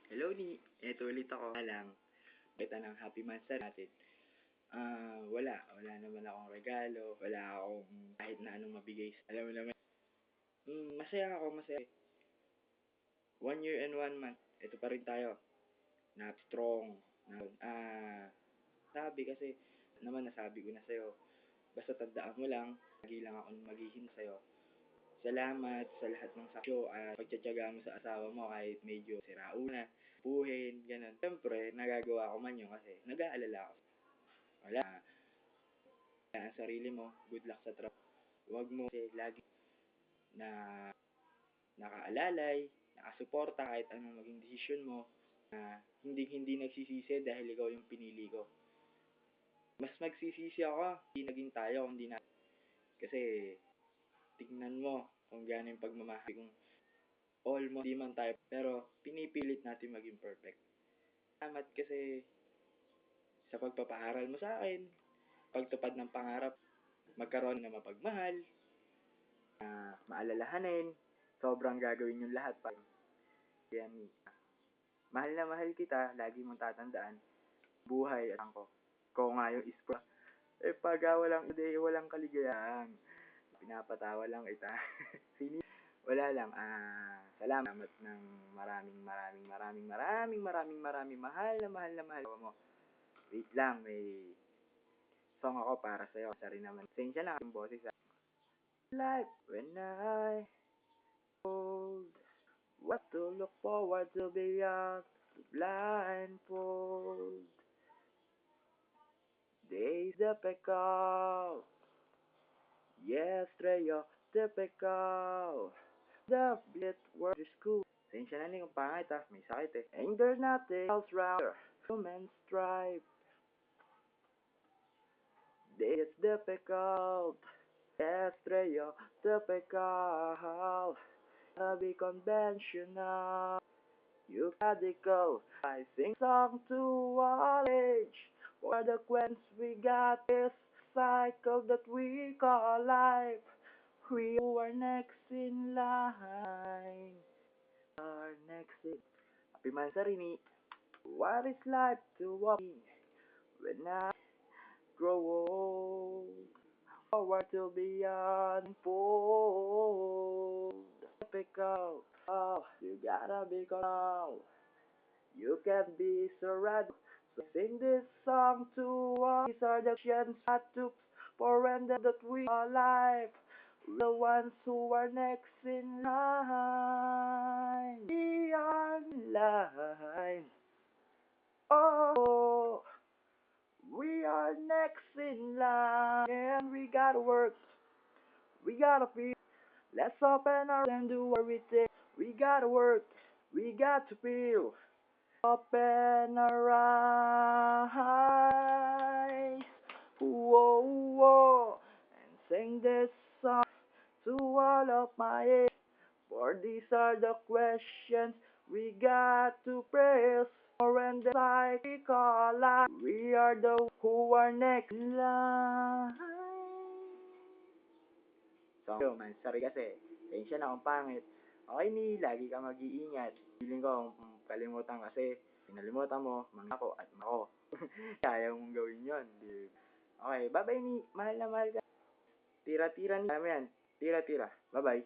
Hello ni, eto ulit ako. Lang, kita ng happy monster natin. Wala naman akong regalo, wala akong kahit na anong mabigay. Alam mo naman, masaya ako, masaya. 1 year and 1 month, ito pa rin tayo, na strong. Sabi kasi, naman nasabi ko na sa'yo, basta tandaan mo lang, lagi lang ako maghihin sa'yo. Salamat sa lahat ng sakyo at pagtsatsaga mo sa asawa mo kahit medyo sirauna, puhin, ganun. Siyempre, nagagawa ko man yun kasi nag-aalala ako. Wala, ang sarili mo, good luck sa trabaho. Huwag mo kasi lagi na nakaalalay, nakasuporta kahit anong maging desisyon mo, na hindi nagsisisi dahil ikaw yung pinili ko. Mas magsisisi ako, hindi naging tayo, hindi na. Kasi, tignan mo kung gaano yung pagmamahal kung almost di man tayo, pero pinipilit natin maging perfect. Salamat kasi sa pagpapaharal mo sa akin, pagtupad ng pangarap, magkaroon na mapagmahal, maalalahanin, sobrang gagawin yung lahat pa. Yan, mahal na mahal kita, lagi mong tatandaan, buhay at angko. Ko nga yung ispra. Pag walang ide, walang kaligayahan. Pinapatawa lang kita. Wala lang, salamat ng maraming mahal mo. Wait lang, may song ako para sa'yo. Sa rin naman. Pasensya na yung boses. Like when I old, what to look forward to beyond the blindfold. Days difficult, yes, Treyo, typical. The bit word is cool. Pasensya na yung pangit may sakit And there's nothing else round here. Human strive. It's difficult. Yes, Treyo, typical. Be conventional. You radical. I sing song to all age. For the queens we got this cycle that we call life. We are next in line. Are next in. Happy Mansarini. What is life to walk when I grow old? Forward to beyond fold. Typical. Oh, you gotta be calm. You can't be so radical. So sing this song to all. These are the actions I took for when that we are alive. The ones who are next in line. We are in line. Oh, we are next in line. And we gotta work. We gotta feel. Let's open our and do everything. We gotta work. We got to feel. Open our eyes. Whoa, whoa. And sing this song to all of my age. For these are the questions we got to praise. For when the cycle life, we are the who are next in line. So, man, sorry kasi. Tensya na akong pangit. Okay ni, lagi ka mag-iingat. Feeling ko, kalimutan kasi. Pinalimutan mo, ako at ako. Kaya mong gawin yon. Okay, bye-bye ni. Mahal na mahal ka. Tira-tira ni. Alam yan. Tira-tira. Bye-bye.